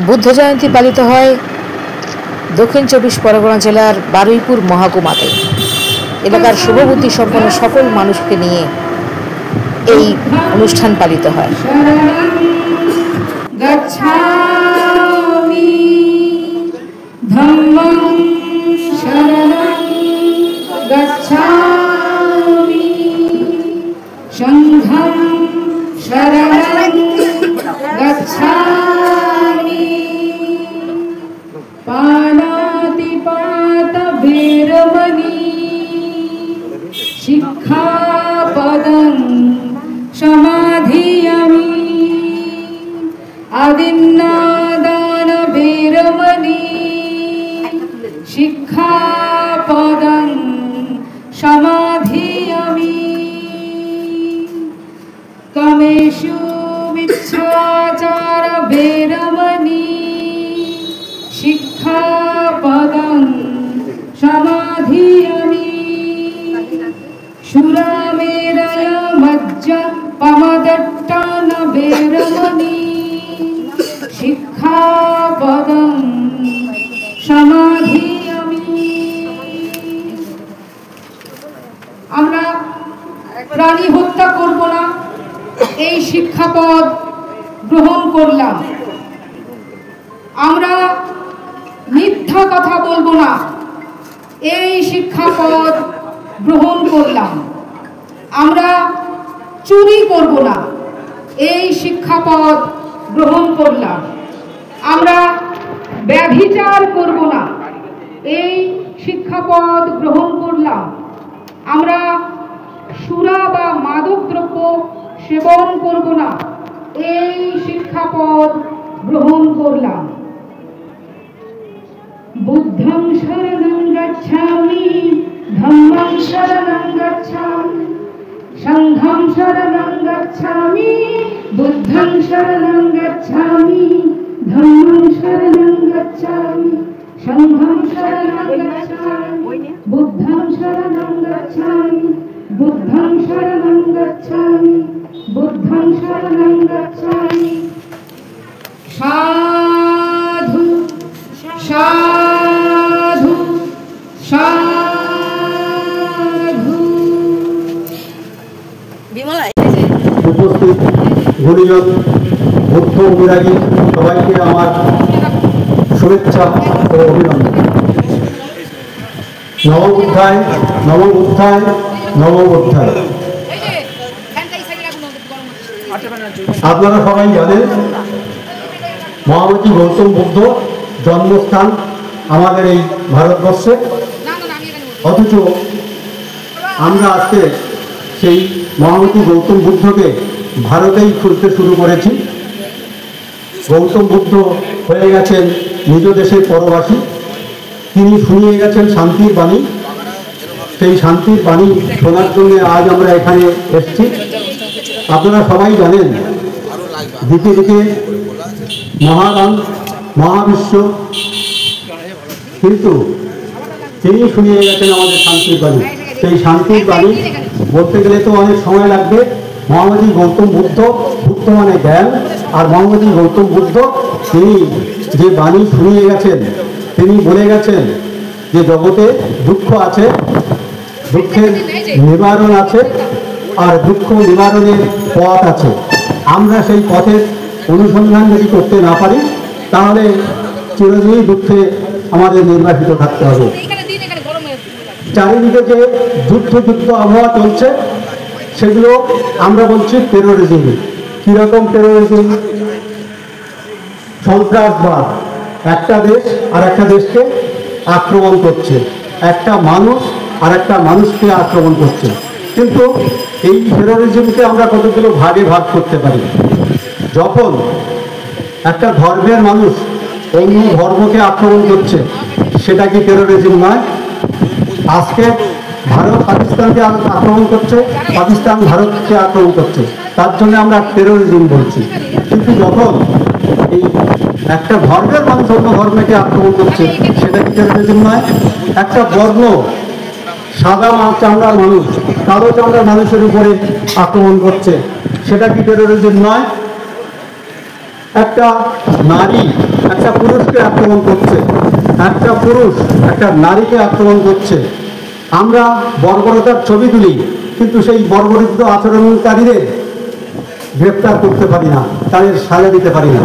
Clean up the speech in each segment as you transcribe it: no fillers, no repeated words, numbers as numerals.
বুদ্ধ জয়ন্তী পালিত হয় দক্ষিণ চব্বিশ পরগনা জেলার বারুইপুর মহকুমাতে। এলাকার শুভবুদ্ধি সম্পন্ন সকল মানুষকে নিয়ে এই অনুষ্ঠান পালিত হয়। সংঘং শরণং গচ্ছামি পাণাতিপাত ভৈরমণি শিক্ষাপদং সমাধিয়ামি আদিন্নাদান ভৈরমণি শিক্ষাপদং সমাধিয়ামি কামেষু মিচ্ছাচার ভৈরমণি শিক্ষাপদং সমাধিয়ামি সুরামেরয় মজ্জ পমদট্টান ভৈরমণি শিক্ষাপদং সমাধিয়ামি। আমরা প্রাণী হত্যা করব না, এই শিক্ষাপদ গ্রহণ করলাম। আমরা মিথ্যা কথা বলবো না, এই শিক্ষাপদ গ্রহণ করলাম। আমরা চুরি করব না, এই শিক্ষাপদ গ্রহণ করলাম। আমরা ব্যভিচার করব না, এই শিক্ষাপদ গ্রহণ করলাম। আমরা সুরা বা মাদক দ্রব্য সেবন করব না, এই শিক্ষাপদ গ্রহণ করলাম। বুদ্ধং শরণং গচ্ছামি ধম্মং শরণং গচ্ছামি সংঘং শরণং গচ্ছামি বুদ্ধং শরণং গচ্ছামি ধম্মং শরণং গচ্ছামি সংঘং শরণং গচ্ছামি বুদ্ধং শরণং গচ্ছামি বুদ্ধং শরণং গচ্ছামি বুদ্ধং শরণং গচ্ছামি। সাধু সাধু সাধু। উপস্থিত গুণীজন বুদ্ধ অনুরাগী সবাইকে আমার শুভেচ্ছা ও অভিনন্দন। নবম অধ্যায় নবম অধ্যায় নবম অধ্যায়। আপনারা সবাই জানেন মহামতি গৌতম বুদ্ধ জন্মস্থান আমাদের এই ভারতবর্ষে, অথচ আমরা আজকে সেই মহামতি গৌতম বুদ্ধকে ভারতেই খুঁজতে শুরু করেছি। গৌতম বুদ্ধ হয়ে গেছেন নিজ দেশের পরবাসী। তিনি শুনিয়ে গেছেন শান্তির বাণী। সেই শান্তির বাণী শোনার জন্য আজ আমরা এখানে এসেছি। আপনারা সবাই জানেন দিকে দিকে মহারাম মহাবিশ্ব, কিন্তু তিনি শুনিয়ে গেছেন আমাদের শান্তির বাণী। সেই শান্তির বাণী বলতে গেলে তো অনেক সময় লাগবে। মহামতি গৌতম বুদ্ধ, বুদ্ধ মানে জ্ঞান, আর মহামতি গৌতম বুদ্ধ তিনি যে বাণী শুনিয়ে গেছেন, তিনি বলে গেছেন যে জগতে দুঃখ আছে, দুঃখের নিবারণ আছে, আর দুঃখ নিবারণের পথ আছে। আমরা সেই পথের অনুসন্ধান যদি করতে না পারি তাহলে চিরদিনই দুঃখে আমাদের নির্বাসিত থাকতে হবে। চারিদিকে যে যুদ্ধ আবহাওয়া চলছে সেগুলো আমরা বলছি টেরোরিজম। কিরকম টেরোরিজম? সন্ত্রাসবাদ। একটা দেশ আর একটা দেশকে আক্রমণ করছে, একটা মানুষ আর একটা মানুষকে আক্রমণ করছে। কিন্তু এই টেরোরিজমকে আমরা কতগুলো ভাগে ভাগ করতে পারি। যখন একটা ধর্মের মানুষ অন্য ধর্মকে আক্রমণ করছে, সেটা কি টেরোরিজম নয়? আজকে ভারত পাকিস্তানকে আক্রমণ করছে, পাকিস্তান ভারতকে আক্রমণ করছে, তার জন্য আমরা টেরোরিজম বলছি। কিন্তু যখন এই একটা ধর্মের মানুষ অন্য ধর্মকে আক্রমণ করছে, সেটা কি টেরোরিজম নয়? একটা বর্ণ সাদা চামড়ার মানুষ কালো চামড়ার মানুষের উপরে আক্রমণ করছে, সেটা কি টেরোরিজম নয়? একটা নারী একটা পুরুষকে আক্রমণ করছে, একটা পুরুষ একটা নারীকে আক্রমণ করছে। আমরা বর্বরতার ছবি তুলি, কিন্তু সেই বর্বরিত আচরণকারীদের গ্রেপ্তার করতে পারি না, তাদের সাজা দিতে পারি না।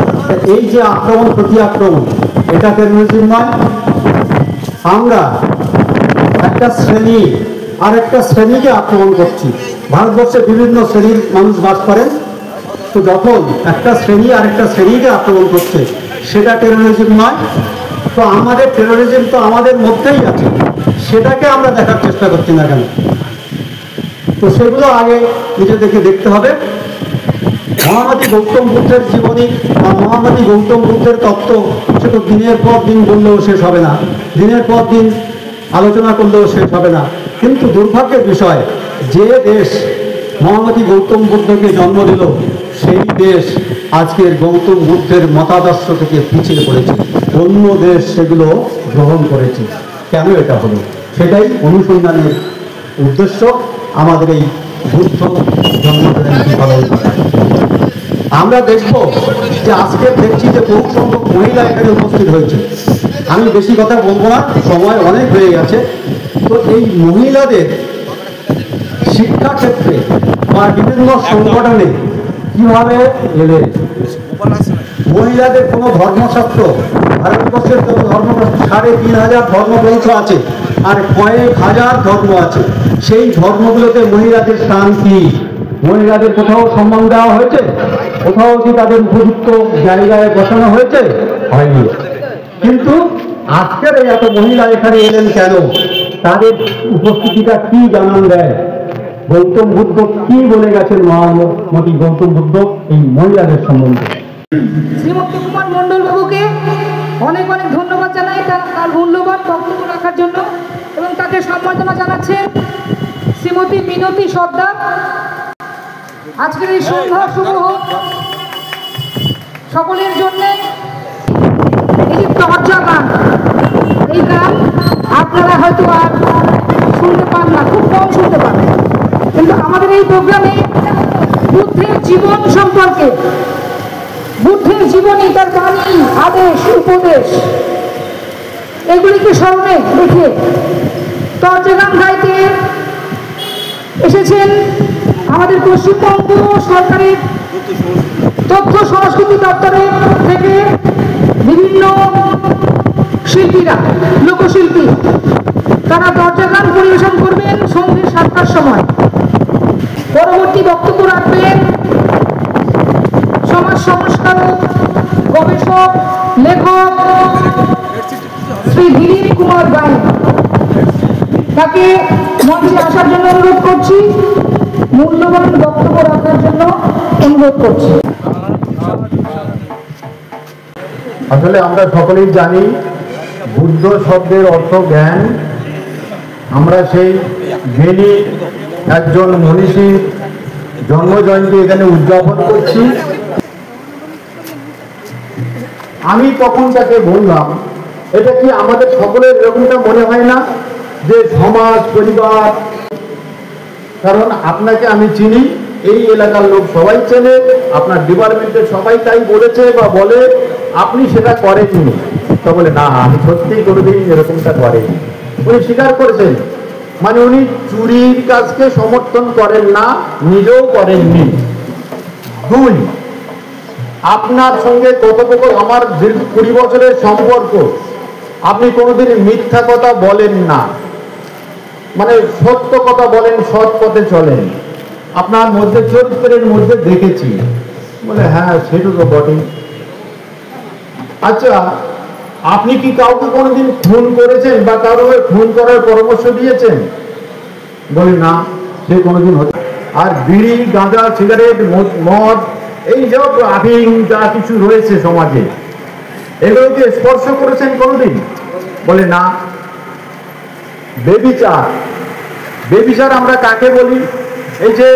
এই যে আক্রমণ প্রতি আক্রমণ, এটা টেরোরিজম নয়। আমরা একটা শ্রেণী আর একটা শ্রেণীকে আক্রমণ করছি। ভারতবর্ষে বিভিন্ন শ্রেণীর মানুষ বাস করেন, তো যখন একটা শ্রেণী আর একটা শ্রেণীকে আক্রমণ করছে, সেটা টেরোরিজম নয়। তো আমাদের টেরোরিজম তো আমাদের মধ্যেই আছে, সেটাকে আমরা দেখার চেষ্টা করছি না কেন? তো সেগুলো আগে নিজেদেরকে দেখতে হবে। মহামতি গৌতম বুদ্ধের জীবনী বা মহামতি গৌতম বুদ্ধের তত্ত্ব, সে তো দিনের পর দিন বললেও শেষ হবে না, দিনের পর দিন আলোচনা করলেও শেষ হবে না। কিন্তু দুর্ভাগ্যের বিষয়, যে দেশ মহামতি গৌতম বুদ্ধকে জন্ম দিল, সেই দেশ আজকের গৌতম বুদ্ধের মতাদর্শ থেকে পিছিয়ে পড়েছে, অন্য দেশ সেগুলো গ্রহণ করেছে। কেন এটা হলো? সেটাই অনুসন্ধানের উদ্দেশ্য আমাদের এই বুদ্ধ জন্মদিনের পালন করা। আমরা দেখব যে আজকে দেখছি যে বহু সংখ্যক মহিলা এখানে উপস্থিত হয়েছে। আমি বেশি কথা বলবো না, সময় অনেক হয়ে গেছে। তো এই মহিলাদের শিক্ষাক্ষেত্রে বা বিভিন্ন সংগঠনে কিভাবে এলে, মহিলাদের কোনো ধর্মশাস্ত্র, ভারতবর্ষের যত ধর্মশাস্ত্র ৩,৫০০ ধর্মগ্রন্থ আছে আর কয়েক হাজার ধর্ম আছে, সেই ধর্মগুলোতে মহিলাদের স্থান কি? মহিলাদের কোথাও সম্মান দেওয়া হয়েছে? কোথাও কি তাদের উপযুক্ত জায়গায় বসানো হয়েছে? হয়নি। কিন্তু আজকের এই এত মহিলা এখানে এলেন কেন? তাদের উপস্থিতিটা কি জানান দেয়? গৌতম বুদ্ধ কি বলে গেছেন মহামতি গৌতম বুদ্ধ এই মহিলাদের সম্বন্ধে? শ্রীমন্ত কুমার মণ্ডল বাবুকে অনেক অনেক ধন্যবাদ জানাই তার মূল্যবান বক্তব্য রাখার জন্য, এবং তাকে সম্মাননা জানাচ্ছেন শ্রীমতী মিনতি সর্দার। আজকের এই সন্ধ্যা শুভ হোক সকলের জন্য। এই যে তর্জা গান, এই গান আপনারা হয়তো আর শুনতে পান না, খুব কম শুনতে পাবেন, কিন্তু আমাদের এই প্রোগ্রামে বুদ্ধের জীবন সম্পর্কে, বুদ্ধের জীবনী, তার বাণী, আদেশ, উপদেশ, এগুলিকে স্মরণে রেখে তর্জা গান গাইতে এসেছেন আমাদের পশ্চিমবঙ্গ সরকারের তথ্য সংস্কৃতি দপ্তরের থেকে বিভিন্ন শিল্পীরা, লোকশিল্পী। তারা তর্জা গান পরিবেশন করবেন সন্ধ্যে ৭টার সময়। পরবর্তী বক্তব্য রাখবেন সমাজ সংস্কারক, গবেষক, লেখক শ্রী দিলীপ কুমার রায়। তাকে মঞ্চে আসার জন্য অনুরোধ করছি, মূল্যবান বক্তব্য রাখার জন্য অনুরোধ করছি। আসলে আমরা সকলেই জানি বুদ্ধ শব্দের অর্থ জ্ঞান। আমরা সেই জ্ঞানী একজন মনীষীর জন্মজয়ন্তী এখানে উদযাপন করছি। আমি তখন তাকে বললাম, এটা কি আমাদের সকলের এরকমটা মনে হয় না যে সমাজ, পরিবার, কারণ আপনাকে আমি চিনি, এই এলাকার লোক সবাই চেনে, আপনার ডিপার্টমেন্টের সবাই তাই বলেছে বা বলে, আপনি সেটা করেননি। তো বলে না, আমি সত্যিই কোনোদিন এরকমটা করেনি। উনি স্বীকার করেছেন, মানে উনি চুরির কাজকে সমর্থন করেন না, নিজেও করেননি। দুই, আপনার সঙ্গে কথোপকথন, আমার 20 বছরের সম্পর্ক, আপনি কোনোদিন মিথ্যা কথা বলেন না, মানে সত্য কথা বলেন, সৎ পথে চলেন। আপনার মধ্যে চরিত্রের মধ্যে দেখেছি। বলে হ্যাঁ, সেটা তো বটেই। আচ্ছা, আপনি কি কাউকে কোনোদিন খুন করেছেন বা কারো খুন করার পরামর্শ দিয়েছেন? বলে না, সে কোনোদিন হচ্ছে। আর বিড়ি, গাঁজা, সিগারেট, মদ, এই সব আফিং যা কিছু রয়েছে সমাজে, এগুলোকে স্পর্শ করেছেন কোনোদিন? বলে না। বেবিচার, বেবিচার আমরা কাকে বলি? এই যে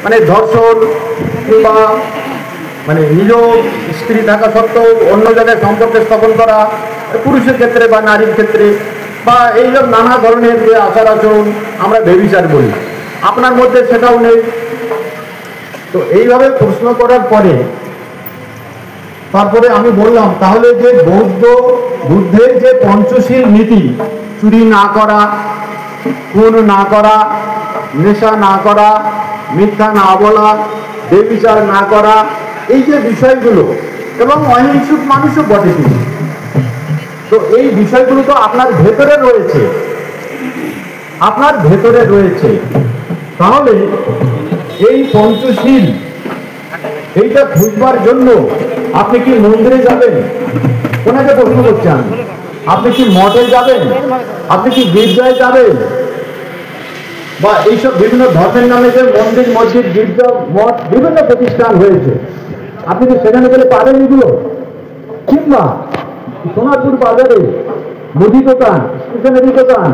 মানে ধর্ষণ কিংবা মানে নিজ স্ত্রী থাকা সত্ত্বেও অন্য জায়গায় সম্পর্ক স্থাপন করা, পুরুষের ক্ষেত্রে বা নারীর ক্ষেত্রে, বা এইসব নানা ধরনের যে আচার আচরণ আমরা বেবিচার বলি। আপনার মধ্যে সেটাও নেই। তো এইভাবে প্রশ্ন করার পরে তারপরে আমি বললাম তাহলে যে বুদ্ধের যে পঞ্চশীল নীতি, চুরি না করা, খুন না করা, নেশা না করা, মিথ্যা না বলা, বেবিচার না করা, এই যে বিষয়গুলো, এবং অহিংসুক মানুষও বটে তিনি, তো এই বিষয়গুলো তো আপনার ভেতরে রয়েছে, তাহলে এই পঞ্চশীল এইটা খুঁজবার জন্য আপনি কি মন্দিরে যাবেন? ওনাকে প্রশ্ন করছেন, আপনি কি মঠে যাবেন? আপনি কি গির্জায় যাবেন? বা এইসব বিভিন্ন ধর্মের নামে যে মন্দির, মসজিদ, গির্জা, মঠ, বিভিন্ন প্রতিষ্ঠান হয়েছে, আপনি কি সেখানে গেলে পাবেন এগুলো? কিংবা সোনারপুর বাজারে মুদি দোকান, স্টেশনারি দোকান,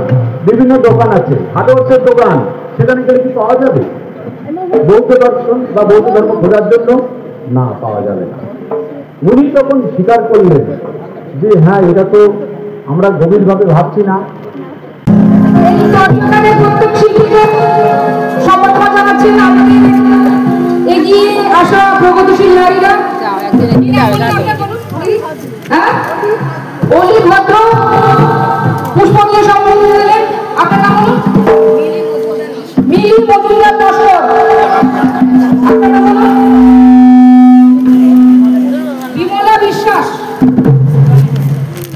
বিভিন্ন দোকান আছে, হার্ডওয়ার্সের দোকান, সেখানে গেলে কি পাওয়া যাবে? বৌদ্ধ দর্শন বা বৌদ্ধ ধর্ম খোঁজার জন্য না, পাওয়া যাবে না। উনি তখন স্বীকার করলেন যে হ্যাঁ, এটা তো আমরা গভীরভাবে ভাবছি না। এই চট্টগ্রামের প্রত্যেক শিল্পীকে সম্বর্ধনা জানাচ্ছেন আমাদের এগিয়ে আসা প্রগতিশীল নারীরা। অলি ভদ্র পুষ্পনীয় সম্বোধন দিলেন। আপনার নাম হলো মিলি মজুমদার নস্কর। আপনার নাম হলো বিমলা বিশ্বাস,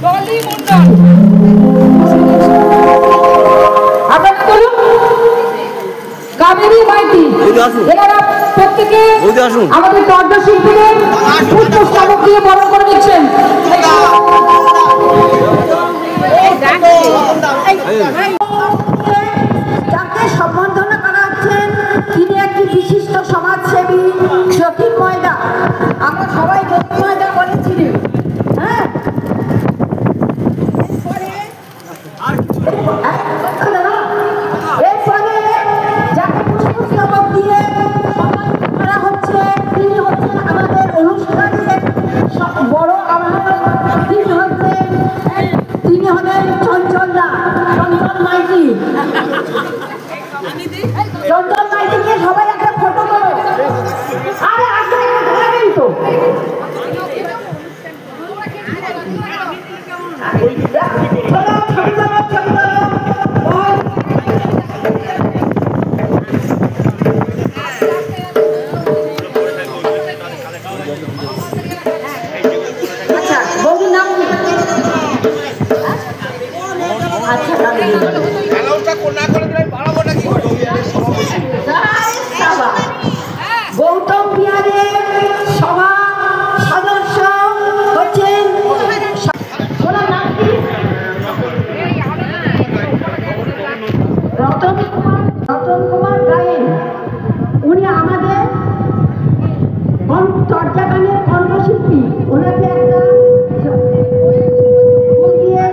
ডলি মন্ডল। আপনার নাম হলো কাবেরী মাইতি। এনারা প্রত্যেকে আমাদের দর্জ শিল্পীদের পুষ্পস্তবক দিয়ে বরণ করে দিচ্ছেন। যাকে সম্বর্ধনা করা হচ্ছেন তিনি একটি বিশিষ্ট সমাজসেবী যতীন ময়দা। আমরা সবাই যতীন ময়দা বলেছিলেন। হ্যাঁ, এরপরে যাকে পুষ্পস্তবক দিয়ে সম্মানিত করা হচ্ছে তিনি হচ্ছেন আমাদের অনুষ্ঠানের বড় তিনি হলেন চঞ্চল মাইতি। চঞ্চল মাইতিকে সবাই একটা ফটো করো। আরে আসলে ধরাবেন তো। আচ্ছা, বৌদির নাম গৌতম বিহারের সভা সদস্য হচ্ছেন রতন কুমার গায়েন। উনি আমাদের চর্যাগানের কণ্ঠশিল্পী। ওনাকে একটা ফুল দিয়ে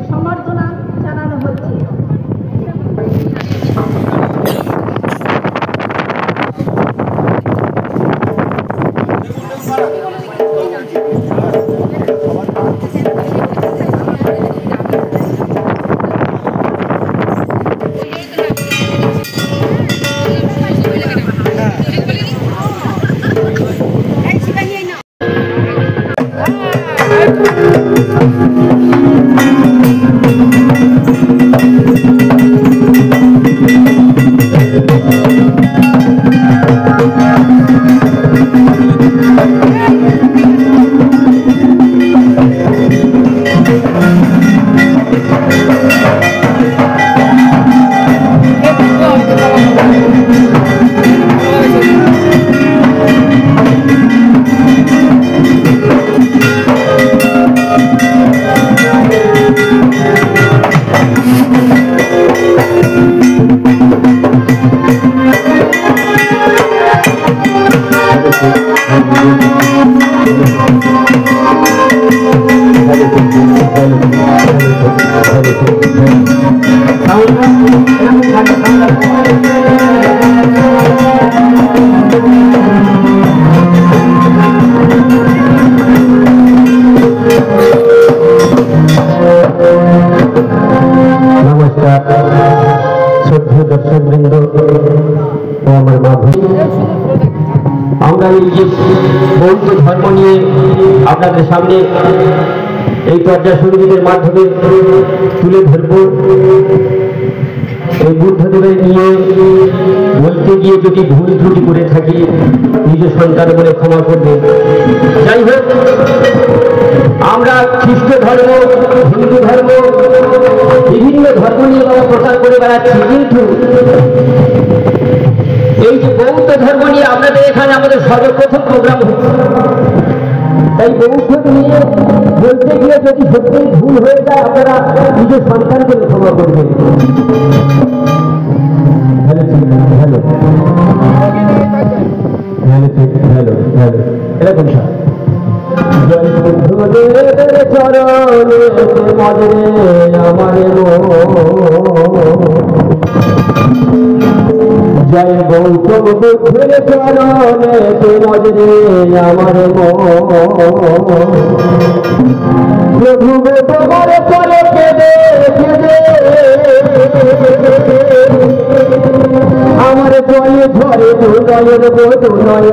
সম্বর্ধনা জানানো হচ্ছে। দর্শকবৃন্দ ও আমার মাধব, আমরা এই যে বৌদ্ধ ধর্ম নিয়ে আপনাদের সামনে এই পর্যায় সঙ্গীতের মাধ্যমে তুলে ধরব। এই বুদ্ধদেবের নিয়ে বলতে গিয়ে যদি ভুল ত্রুটি করে থাকি নিজ সন্তান বলে ক্ষমা করবেন। যাই হোক, আমরা খ্রিস্ট ধর্ম, হিন্দু ধর্ম, বিভিন্ন ধর্ম নিয়ে আমরা প্রচার করে বেড়াচ্ছি, কিন্তু এই যে বৌদ্ধ ধর্ম নিয়ে আপনাদের এখানে আমাদের সর্বপ্রথম প্রোগ্রাম হচ্ছে। তাই বৌদ্ধ নিয়ে বলতে গিয়ে যদি সত্যিই ভুল হয়ে যায় আপনারা নিজের সন্তানকে ক্ষমা করবেন। এরকম জয় বৌদ্ধদেবের চরণে মজরে আমার জয় গৌতম বুদ্ধের চরণে মজরে আমার প্রভু তোমার চলে কেঁদে কেঁদে আমার জয়ে ঝরে দুনয়ন দুনয়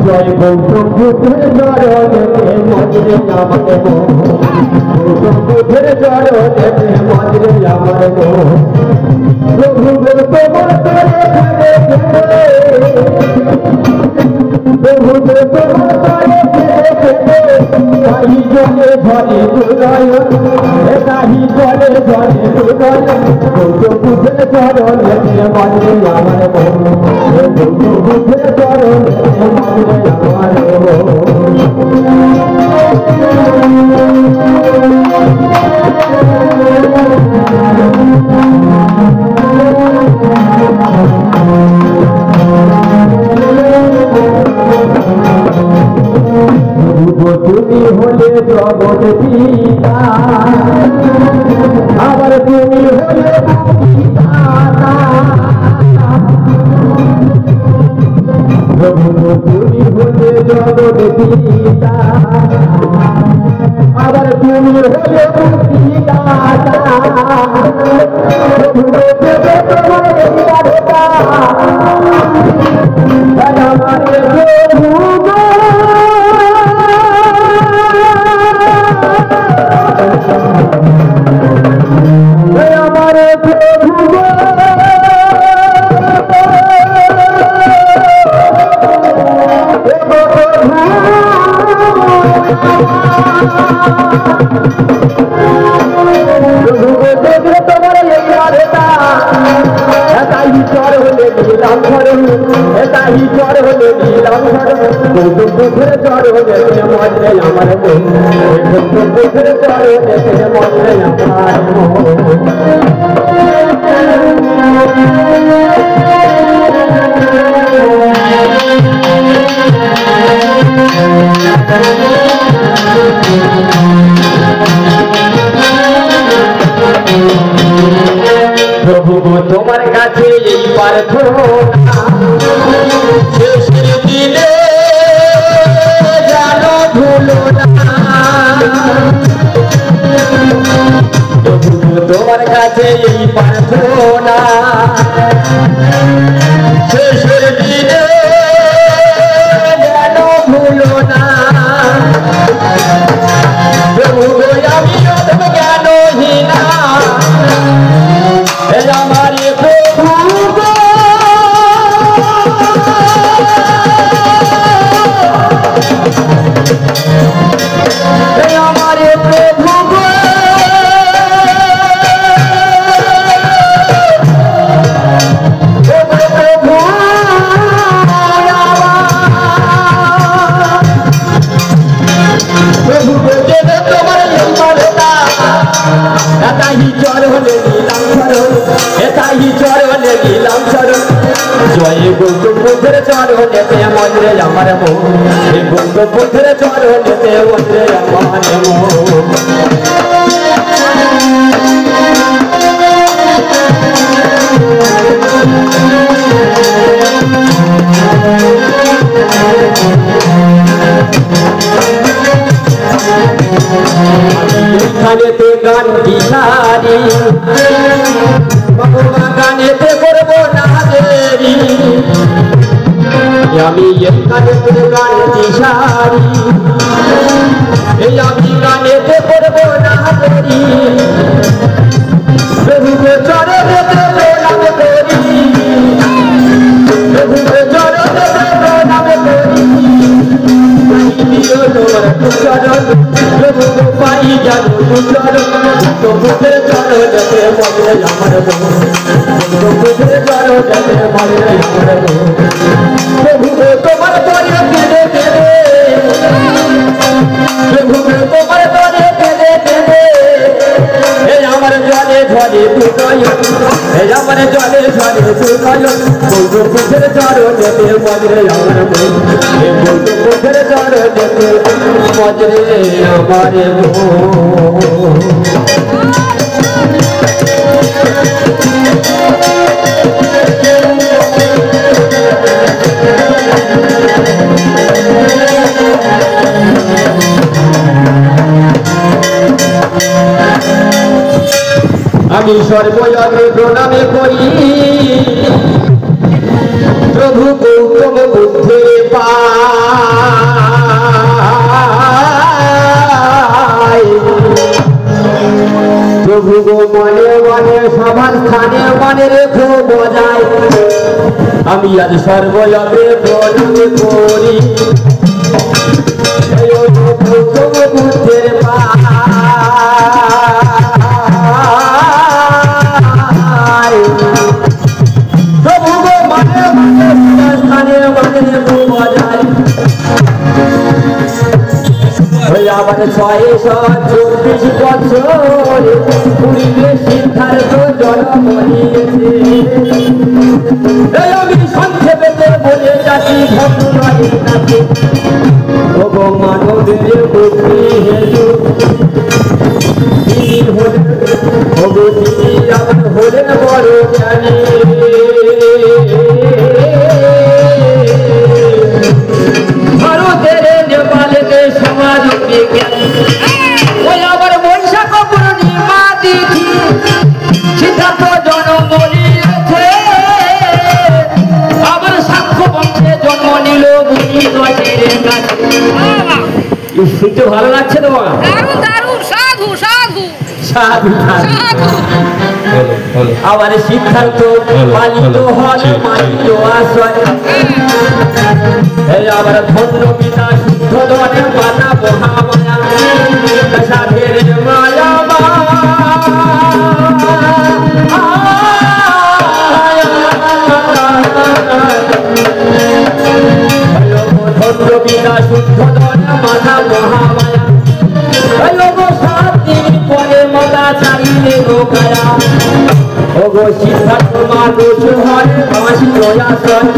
জয় গৌতম বুদ্ধের চরণে মজরে আমার গৌতম বুদ্ধের চরণে মজরে আমার প্রভু তোমার চলে কেঁদে কেঁদে প্রভু তোমার চলে কেঁদে কেঁদে তাহি জলে ঝরে দুনয়ন তাহি জলে ঝরে দুনয়ন গৌতম বুদ্ধের চরণে মজরে আমার গৌতম বুদ্ধের চরণে মজরে আমার তুমি হলে জগৎ পিতা আবার তুমি হলে তুমি হলে জগৎ পিতা আবার তুমি হলে পিতা প্রভু তোমার কাছে এই প্রার্থনা শেষের দিনে জানো ভুলো না। প্রভু তোমার কাছে এই প্রার্থনা শেষের দিনে জানো ভুলো না। প্রভু আমি জ্ঞানহীনা हमारे प्रभु हमारे प्रभु प्रभु तुम्हारे ही चर होले चरणे गिलाम चरण जय गौतम बुद्धेर चरणेते मजरे आमार मन गौतम बुद्धेर चरणेते मजरे आमार এখানেতে গান বিলারি গানেতে করবো না দেরি আমি এখানে গান দিশারি এই আমি গানেতে পড়বো না করি প্রভুকে চরণে প্রণাম করি প্রভুকে চরণে প্রণাম করি তোমার চরণ প্রভু পাই জানো চরণ প্রভুকে চরণে মনে আমার প্রভুকে চরণে মনে আমার প্রভুকে তোমার তরে কেঁদে কেঁদে প্রভুকে তোমার তরে কেঁদে কেঁদে এই আমার জলে ঝরে দুনয়ন এই আমার জলে ঝরে দুনয়ন বলবো বুঝের চরণেতে মজরে আমার মন বলবো বুঝের চরণেতে মজরে আমার মন আমি সর্বজনে প্রণামে করি প্রভু গৌতম বুদ্ধের পায় প্রভু গো মনে মনে সবার স্থানে মনে রেখো বজায় আমি আজ সর্বজনে প্রণামে করি গৌতম বুদ্ধের পায় আবার 624 বছর পুরীতে সিদ্ধার্থ জন্ম নিয়েছে আমি সংক্ষেপে বলে যাচ্ছি ভগবানের কাছে ওগো মানবের মুক্তি হেতু তিনি হলেন ওগো তিনি আমার হলেন বড় জ্ঞানী ভারতের নেপালেতে সমাজ ওই আবার বৈশাখ পূর্ণিমা তিথি সিদ্ধার্থ জন্ম নিয়েছে আবার সাক্ষ্য বংশে জন্ম নিল মুনি দশের কাছে শুনতে ভালো লাগছে তোমার সাধু সাধু সাধু সাধু আবার সিদ্ধার্থ পালিত হল মানিত আশ্রয় আবার ধন্য পিতা শুদ্ধ ধনে মাতা মহামায়া সাধের মায়া ধন্য পিতা শুদ্ধ ধনে মাতা মহামায়া 7 দিন পরে মাতা ছাড়িলে লোকায়া ওগো সিদ্ধার্থ মানুষ হয় মাসি দয়াশয়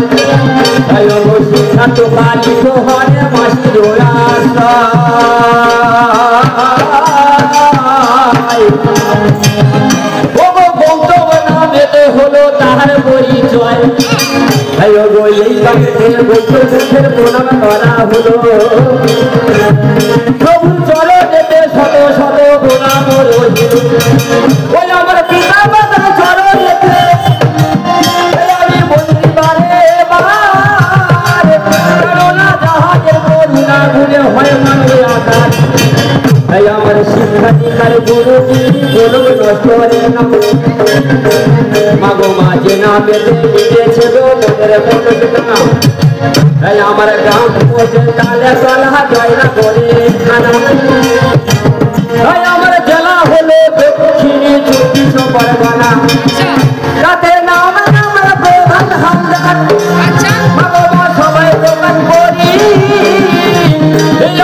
ওগো সিদ্ধার্থ পালিত হয় মাসি দয়াশয় ওগো গৌতম নামেতে হলো তাহার পরিচয় ওগো এই বাড়িতে গৌতমের প্রণাম করা হলো প্রভু চলো যেতে শত শত প্রণাম রহিল ওই আমার পিতা মাতার চলো যেতে আমি বলতে পারে করোনা জাহাজের করুণা ঘুরে হয় মানে আকাশ তাই আমার শিক্ষা দীক্ষার গুরু গোলক নষ্ট করে না মাগো মাঝে না পেতে দিয়েছে গো মনের পটনা তাই আমার গ্রাম পৌঁছে তালে তলা জয় না করে খানা তাই আমার জেলা হলো দক্ষিণী 24 পরগনা রাতে নাম আমার প্রধান হামদার বাবা সবাই দোকান করি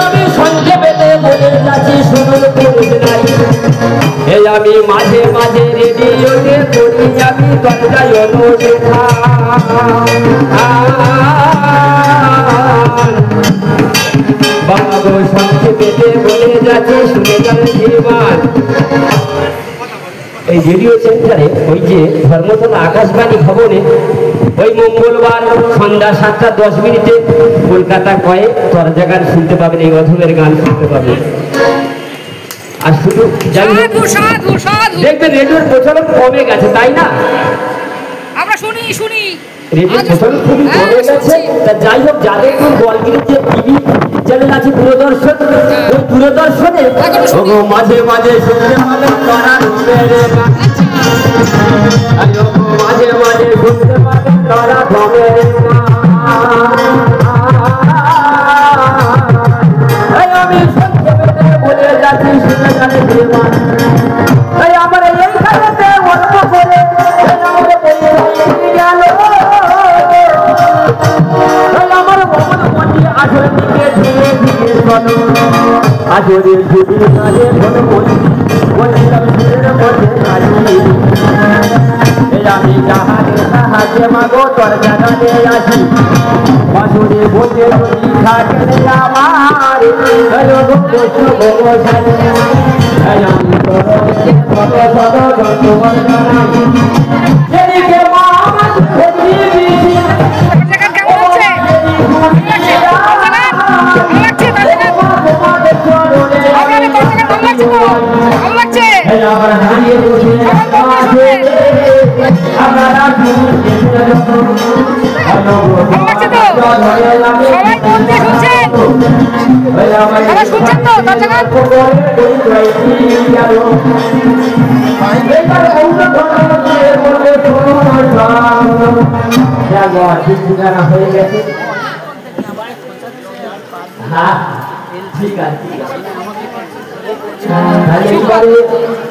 আমি সংক্ষেপে বলে যাচ্ছি শুনুন পুরুষ নারী এই আমি মাঝে মাঝে রেডিওতে করি আমি দরজায় বাবা সংক্ষেপে বলে যাচ্ছি শুনে যাবে জীবন এই রেডিও সেন্টারে ওই যে ধর্মতলা আকাশবাণী ভবনে ওই মঙ্গলবার সন্ধ্যা 7:10 কলকাতা কয়ে তরজা গান শুনতে পাবেন এই অধমের গান শুনতে পাবেন আর শুধু দেখবেন রেডিওর প্রচলন কমে গেছে তাই না আমরা শুনি শুনি রেপুটেশন খুবই কমে গেছে। তা যাই হোক, যাদের বলগিরি যে টিভি চ্যানেল আছে দূরদর্শন, ওই দূরদর্শনে মাঝে মাঝে শুনতে পাবেন তারা রে গান, মাঝে মাঝে শুনতে পাবেন তারা ধমে রে আমি শুনতে পেতে বলে যাচ্ছি শুনে জানে দেওয়ান। তাই আমার এইখানেতে অল্প করে গেল আমার মন মনি আসলে দিকে ধীরে ধীরে চলো আজরে যদি কাজে কোনো মনি বলছিলাম সুরের মধ্যে নাচি আমি যাহাকে সাহায্যে মাগো তোর জায়গাতে আসি বাসুরে বসে যদি থাকেন আমার হয়ে গেছে। হ্যাঁ ঠিক আছে।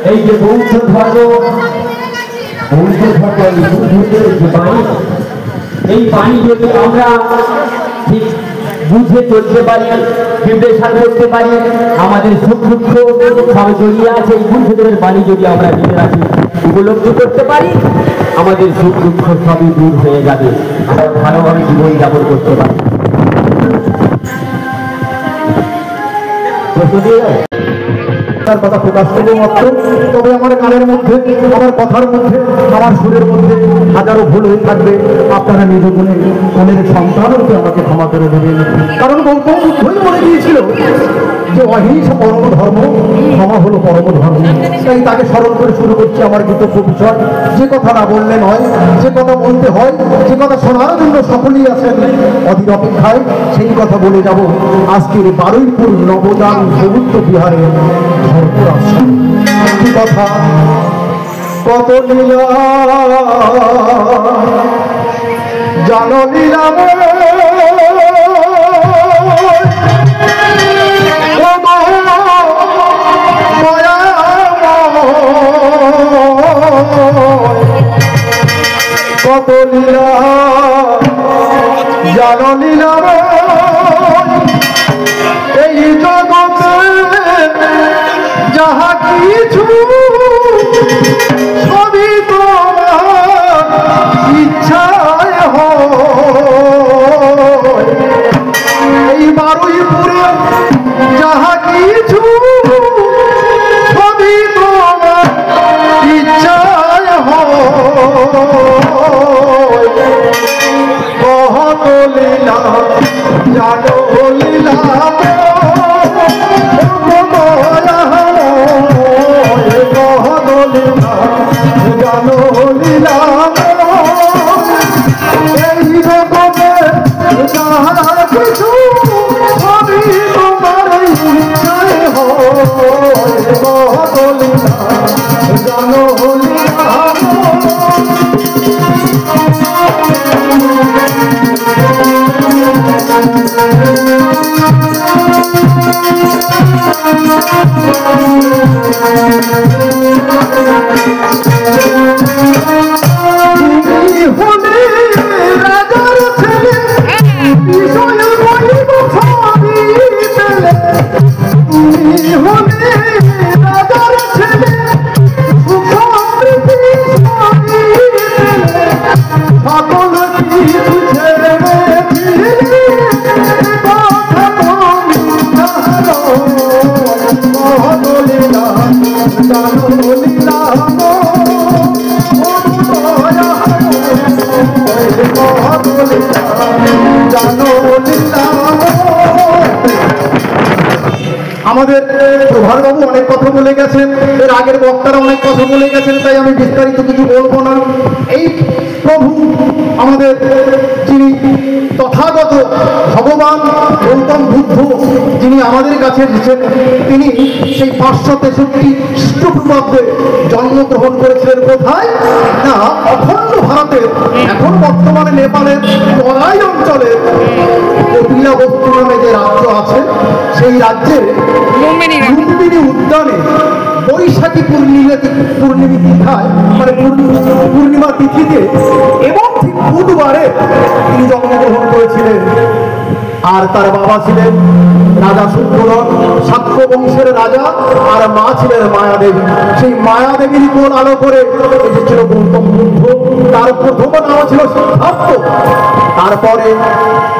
এই যে বৌদ্ধ ধর্ম, এই পানি যদি আমরা ঠিক বুঝে চলতে পারি, বিবেচনা করতে পারি, আমাদের সুখ দুঃখ সব জড়িয়ে আছে এই বুদ্ধদেবের বাণী যদি আমরা নিজে রাখি উপলব্ধি করতে পারি, আমাদের সুখ দুঃখ সবই দূর হয়ে যাবে, আমরা ভালোভাবে জীবনযাপন করতে পারি। তার কথা প্রকাশ করবো মাত্র, তবে আমার গানের মধ্যে, আমার কথার মধ্যে, আমার সুরের মধ্যে হাজারো ভুল হয়ে থাকবে। আপনারা নিজ গুণে মনের সন্তানকে আমাকে ক্ষমা করে দেবেন, কারণ গৌতম বুদ্ধই বলে দিয়েছিল যে অহিংসা পরম ধর্ম, ক্ষমা হলো পরম ধর্ম। তাই তাকে স্মরণ করে শুরু করছি আমার কৃতজ্ঞ বিষয়। যে কথা না বললে নয়, যে কথা বলতে হয়, যে কথা শোনার জন্য সকলেই আছেন অধীর অপেক্ষায়, সেই কথা বলে যাব আজকের বারুইপুর নবদান বৌদ্ধ বিহারে কথা। কত লীলা জানো লীলা কত লীলা জানো লীলা এই জগতে যাহা কিছু সবই তোমার ইচ্ছায় হয়। এই বারুইপুরে যাহা কিছু সবই তোমার ইচ্ছায় হয়। কত লীলা জানো লীলা জানো লীলা এই জগতে যাহা কিছু সবই তোমার ইচ্ছায় হয়। কত লীলা জানো লীলা আমাদের প্রভারবাবু অনেক কথা বলে গেছেন, এর আগের বক্তারা অনেক কথা বলে গেছেন, তাই আমি বিস্তারিত কিছু বলবো না। এই প্রভু আমাদের যিনি তথাগত ভগবান গৌতম বুদ্ধ যিনি আমাদের কাছে এসেছেন, তিনি সেই 563 খ্রিস্টপূর্বাব্দে জন্মগ্রহণ করেছিলেন কোথায় না অখণ্ড ভারতের এখন বর্তমানে নেপালের তরাই অঞ্চলের কপিলাবস্তু নামে যে রাজ্য আছে সেই রাজ্যের লুম্বিনী উদ্যানে বৈশাখী পূর্ণিমী তিথায় মানে পূর্ণিমা তিথিতে এবং ঠিক বুধবারে তিনি জন্মগ্রহণ করেছিলেন। আর তার বাবা ছিলেন রাজা শুক্রধর, শাক্য বংশের রাজা, আর মা ছিলেন মায়াদেবী। সেই মায়াদেবীর কোল আলো করে এসেছিল গৌতম বুদ্ধ। তার প্রথম নাম ছিল সিদ্ধার্থ। তারপরে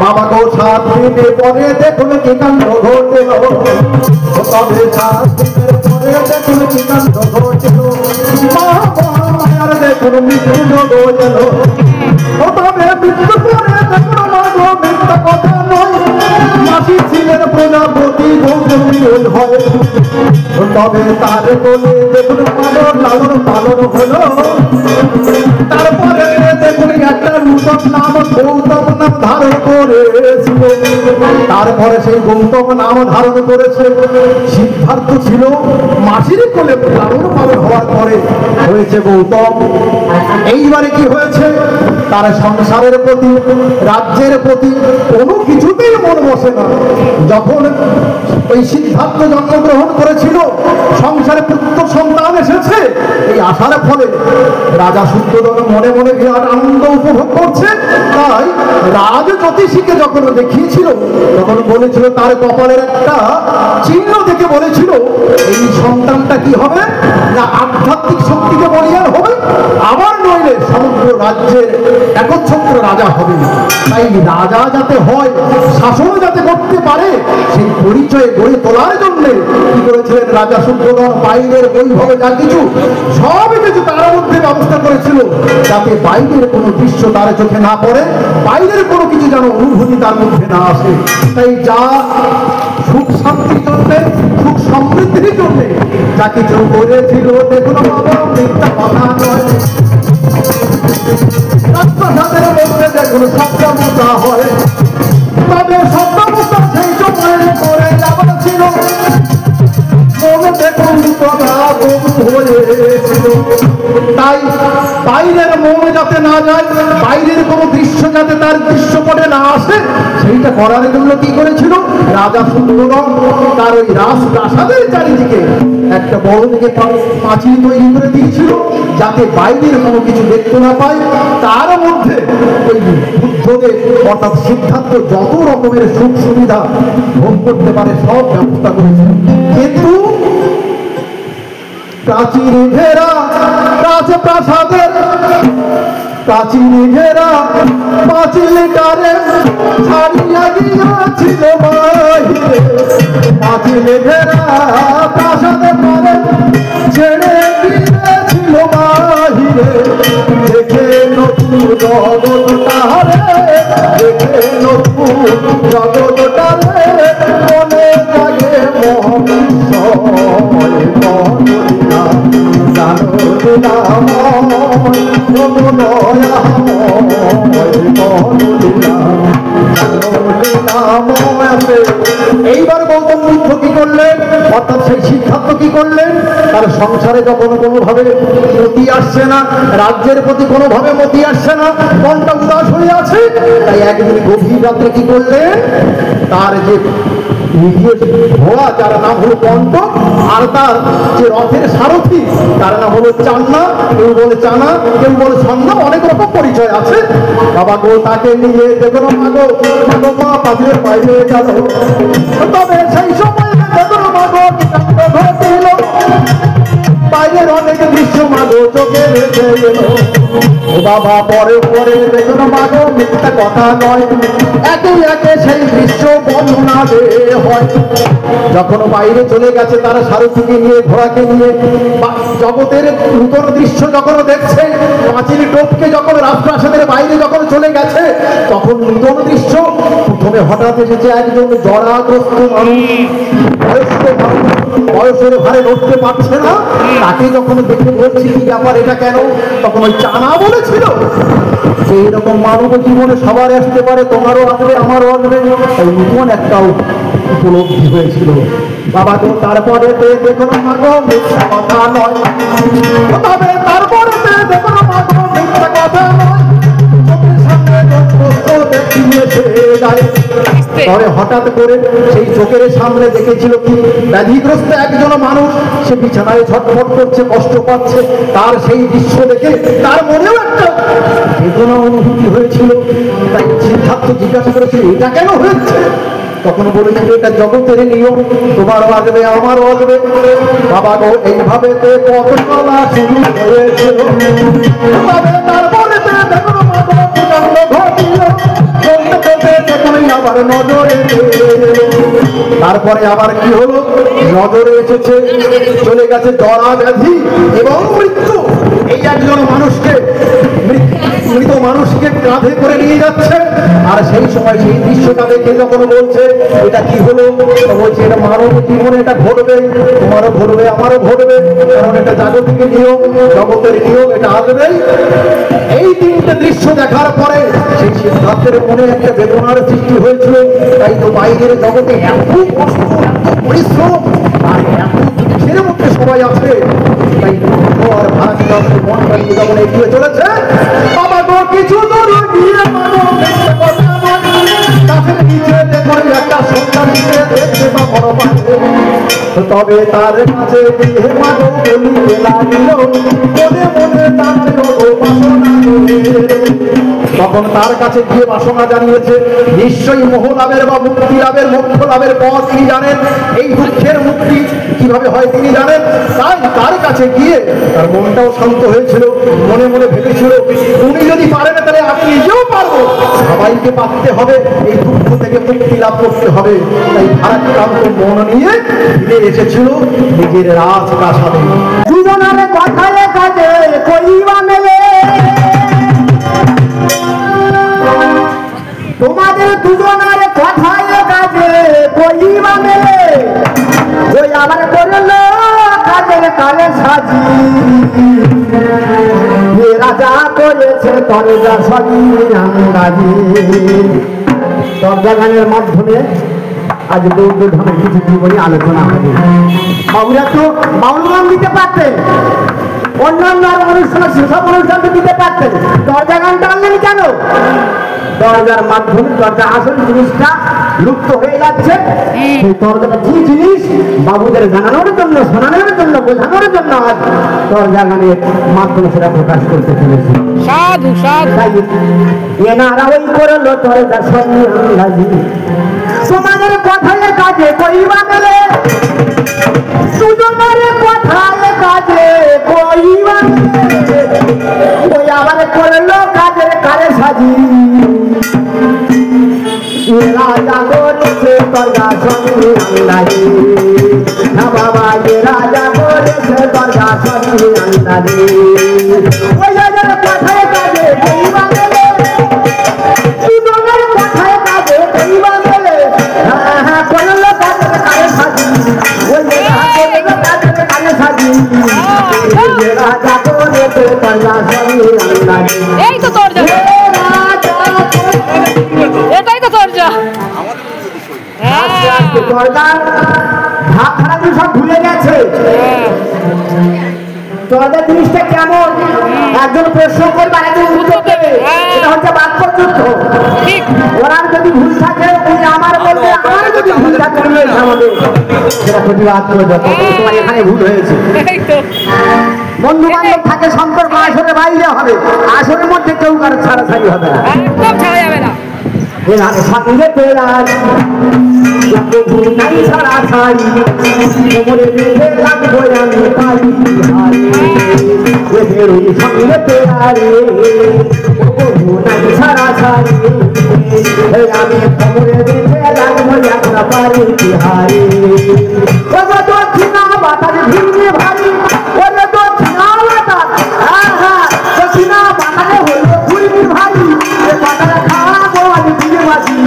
বাবা গো 7 দিনের পরে দেখুন কি কাণ্ড ঘটেল, তবে 7 দিনের পরে দেখুন কি কাণ্ড ঘটেল, মা মায়ার দেখুন মৃত্যু গেল, তবে মৃত্যু পরে দেখুন মা গো মিথ্যা কথা নয়, মাসি ছিলেন প্রজাপতি গৌতমী হয়, তবে তার কোলে দেখুন লালন পালন হলো। তারপরে দেখুন একটা নূতন নাম গৌতম নাম ধারণ করেছিল। তারপরে সেই গৌতম নাম ধারণ করেছে। সিদ্ধার্থ ছিল মাসির কোলে লালন পালন হওয়ার পরে হয়েছে গৌতম। এইবারে কি হয়েছে, তার সংসারের প্রতি রাজ্যের প্রতি কোনো কিছুতেই মন বসে না। যখন এই সিদ্ধার্থ জন্মগ্রহণ করেছিল, সংসারে পুত্র সন্তান এসেছে, এই আসার ফলে রাজা শুক্রধর মনে মনে বিরাট আনন্দ উপভোগ করছে। তাই রাজ জ্যোতিষীকে যখন দেখিয়েছিল তখন বলেছিল, তার কপালের একটা চিহ্ন দেখে বলেছিল এই সন্তানটা কি হবে না আধ্যাত্মিক শক্তিকে বলিয়ান হবে, আবার নইলে সমগ্র রাজ্যের একচ্ছত্র রাজা হবে। তাই রাজা যাতে হয়, শাসন যাতে করতে পারে, সেই পরিচয় গড়ে তোলার জন্য কি করেছিলেন রাজা শুক্রধর বাইরের বৈভবে যা কিছু সব কিছু তার মধ্যে ব্যবস্থা করেছিল, যাতে বাইরের কোনো দৃশ্য তার চোখে না পড়ে, বাইরের কোনো কিছু যেন অনুভূতি তার মধ্যে না আসে। তাই যা সুখ শান্তির জন্য, সুখ সমৃদ্ধির জন্য যা কিছু করেছিল দেখুন মিথ্যা কথা নয়। রাজপ্রাসাদের মধ্যে দেখুন সপ্তাহ হয়, তবে সপ্তাহ সেই সময় করে যাবার ছিল, মনে দেখুন কথা হয়েছিল। তাই বাইরের মন যাতে না যায়, বাইরের কোনো দৃশ্য যাতে তার দৃশ্যপটে না আসে, সেইটা করার জন্য কি করেছিল রাজা শুক্রধর তার ওই রাজপ্রাসাদের চারিদিকে একটা বড় দিকে পাঁচিল তৈরি করে দিয়েছিল, যাতে বাইরের কোনো কিছু দেখতে না পায়। তার মধ্যে ওই বুদ্ধদেব অর্থাৎ সিদ্ধার্থ যত রকমের সুখ সুবিধা ভোগ করতে পারে সব ব্যবস্থা করেছিল। কিন্তু প্রাচীর ঘেরা রাজপ্রাসাদের প্রাচীর ঘেরা পাঁচিল কারে ছাড়িয়া গিয়াছিল বাহিরে, পাঁচিল ঘেরা প্রাসাদের পারে ছেড়ে গিয়েছিল বাহিরে, দেখে নতুন জগৎটারে, দেখে নতুন জগৎটারে, মনে জাগে মহাবিস্ময় মনলীলা, জানো লীলাময় দয়াময় মনলীলা, জানো লীলাময় আছে। এইবার গৌতম বুদ্ধ কি করলেন, অর্থাৎ সেই সিদ্ধার্থ কি করলেন, তার সংসারে যখন কোনোভাবে মতি আসছে না, রাজ্যের প্রতি কোনোভাবে মতি আসছে না, মনটা উদাস হয়ে আছে, তাই একদিন গভীর রাত্রে কি করলেন, তার যে ঘোড়া যার নাম হলো কণ্টক, আর তার যে রথের সারথি তার নাম হলো চান্না, কেউ বলে চানা, কেউ বলে ছন্দ, অনেক রকম পরিচয় আছে। বাবা গো তাকে নিয়ে দেখো মাগো মা পাথরের বাইরে গেল, তবে সেই সময় দেখো মাগো ঘটিল, বাইরের অনেক দৃশ্য মাগো চোখে রেখে গেল। ও বাবা পরে পরে দেখুন মাগো মিথ্যা কথা নয়, একে একে সেই দৃশ্য বর্ণনা হয়। যখন বাইরে চলে গেছে তারা সারথীকে নিয়ে ঘোড়াকে নিয়ে জগতের নূতন দৃশ্য যখন দেখছে, পাঁচিল টোপকে যখন রাজপ্রাসাদের বাইরে যখন চলে গেছে, তখন নূতন দৃশ্য প্রথমে হঠাৎ এসেছে একজন জরাগ্রস্ত মানুষ, বয়স্ক মানুষ বয়সের ভারে নড়তে পারছে না, তাকে যখন দেখে বলছি কি ব্যাপার এটা কেন, তখন ওই চানা বলেছিল সেই রকম মানব জীবনে সবার আসতে পারে, তোমারও আসবে আমারও আসবে, তাই নতুন একটা উপলব্ধি হয়েছিল। বাবা তো তারপরে দেখো না মাগো মিথ্যা কথা নয়, তবে তারপরে দেখো না মাগো মিথ্যা কথা নয়, চোখের সামনে দেখিয়েছে যায়। তবে হঠাৎ করে সেই চোখের সামনে দেখেছিল কি ব্যাধিগ্রস্ত একজন মানুষ, সে বিছানায় ছটফট করছে, কষ্ট পাচ্ছে, তার সেই দৃশ্য দেখে তার মনেও একটা বেদনা অনুভূতি হয়েছিল। তাই সিদ্ধার্থ জিজ্ঞাসা করেছিল এটা কেন হয়েছে, তখন বলেছিল এটা জগতের নিয়ম, তোমারও আসবে আমারও আসবে। বাবা গো এইভাবে পথ চলা শুরু হয়েছিল, তবে তারপরে আবার নজরে, তারপরে আবার কি হলো, নজরে এসেছে চলে গেছে জরা ব্যাধি এবং মৃত্যু। এই একজন মানুষকে মৃত মানুষকে কাঁধে করে নিয়ে যাচ্ছে, আর সেই সময় সেই দৃশ্যটা দেখে যখন বলছে এটা কি হলো, বলছে এটা মানব জীবনে এটা ঘটবে, তোমারও ঘটবে আমারও ঘটবে, কারণ এটা জাগতিক নিয়ম, জগতের নিয়ম, এটা আসবেই। এই তিনটে দৃশ্য দেখার পরে সেই সিদ্ধার্থের মনে একটা বেদনার সৃষ্টি হয়েছিল। তাই তো বাইরের জগতে এত কষ্ট, এত পরিশ্রম আর এত দুঃখের মধ্যে সবাই আছে, তাই আর ভারত মনটা যেমন এগিয়ে চলেছে। বাবা তো কিছু দূর গিয়ে একটা সন্তানকে দেখতে বা বড় পাচ্ছে, তবে তার কাছে মাগো বলিতে লাগিল মনে মনে তার বাসনা। তখন তার কাছে গিয়ে বাসনা জানিয়েছে, নিশ্চয়ই মোহ লাভের বা মুক্তি লাভের মোক্ষ লাভের পথ তিনি জানেন, এই দুঃখের মুক্তি কিভাবে হয় তিনি জানেন। তাই তার কাছে গিয়ে তার মনটাও শান্ত হয়েছিল, মনে মনে ভেবেছিল উনি যদি পারেন তাহলে আমি নিজেও পারবো, সবাইকে পারতে হবে, এই দুঃখ থেকে মুক্তি লাভ করতে হবে। তাই ভারাক্রান্ত মন নিয়ে ফিরে এসেছিল নিজের রাজপ্রাসাদে। দুজনের কথায় কাজে কইবা মেলে, তোমাদের দুজনের কথায় কাজে কইবা মেলে, ওই আবার করলো কাজের কালে সাজি, রাজা করেছে তরজা সবই আন্দাজি। দরজা গানের মাধ্যমে আজ বৌদ্ধ ধর্মের কিছু জীবনী আলোচনা হবে। বাবুরা তো বাউল গান দিতে পারতেন, অন্যান্য অনুষ্ঠান সেসব অনুষ্ঠান দিতে পারতেন, দরজা গানটা আনলেন কেন? দরজার মাধ্যমে দরজা আসল জিনিসটা লুপ্ত হয়ে যাচ্ছে, সেই দরজাটা কি জিনিস বাবুদের জানানোর জন্য, শোনানোর জন্য, বোঝানোর জন্য আজ দরজা গানের মাধ্যমে সেটা প্রকাশ করতে চলেছি। সাধু সাধু এনারা ওই করলো দরজা সন্ন্যাসী, সমাজের কথায় কাজে কইবা মেলে, সুজনের কথায় কাজে কইবা মেলে, ওই আবার করলো কাজের কালে সাজি, রাজা করেছে দরজা সন্ন্যাসী, না বাবা রাজা করেছে দরজা সন্ন্যাসী, ওই রাজার কথায় কাজে কইবা মেলে, সুজনের কথায় কাজে কইবা মেলে, হ্যাঁ করলো কাজের কালে সাজি, ওই কাজের কালে সাজি, রাজা করেছে দরজা সন্ন্যাসী। এই তো দরজা, এটাই তো দরজা। দরজার ভাগ খারাপি সব ভুলে গেছে, দরজা জিনিসটা কেমন একজন প্রশ্ন করবে আরেকজন উত্তর দেবে, এটা হচ্ছে বাক্য যুদ্ধ। ওনার যদি ভুল থাকে উনি আমার বলবে, আমার যদি ভুল থাকে উনি আমাদের সেটা প্রতিবাদ করে দেবো, তোমার এখানে ভুল হয়েছে। বন্ধু বান্ধব থাকে সম্পর্ক আসরে বাইরে হবে, আসরের মধ্যে কেউ কারো ছাড়াছাড়ি হবে না, একদম ছাড়া যাবে না। সঙ্গে পেলার নাই ছাড়া ছাড়ি কোমরে বেঁধে লাগবো আমি পারি সঙ্গে পেলারে নাই ছাড়া ছাড়ি আমি কোমরে বেঁধে লাগবো একটা পারি বিহারি। ওগো দক্ষিণা বাতাস ভিড়ে ভারী, ওগো দক্ষিণা বাতাস, হ্যাঁ হ্যাঁ দক্ষিণা বাতাসে হলো ঘুরবি ভারী, বাতাস খাবো আমি দিলে বাজি,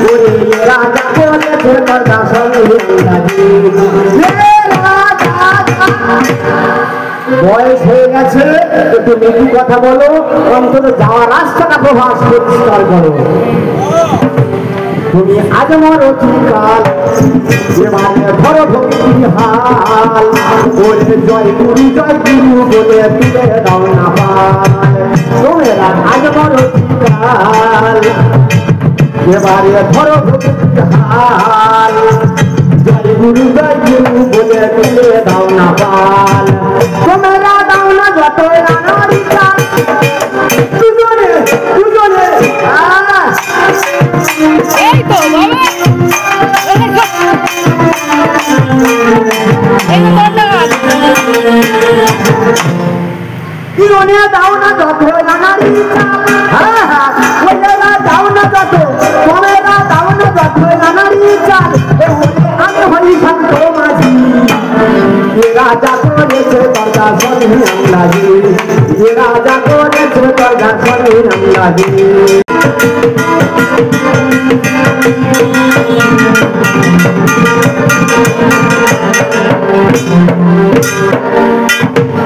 ওরে রাজা করেছে দরজা সঙ্গে বয়স হয়ে গেছে, একটু মেঘু কথা বলো, অন্তত যাওয়ার রাস্তাটা প্রভাস পরিষ্কার করো। তুমি আজ আমার অতীকাল ধরো ভক্তি হাল, বলে জয় গুরু বলে তুলে দাও না পাল। তোমরা আজ আমার অতীকাল, এবারে ধরো ভক্তি হাল, জয় গুরু বলে তুলে দাও না পাল। তোমরা দাও না যত রানারি চাল, দুজনে দুজনে এই তো বাবা দুজনে দাও না যত রানারি চাল, তোমরা দাও না যত, তোমরা দাও না যত রানারি চাল। আমি হই শান্ত মাঝি, রাজা করেছে দরজা সরে আমলাজি, রাজা করেছে দরজা সরে আমলাজি।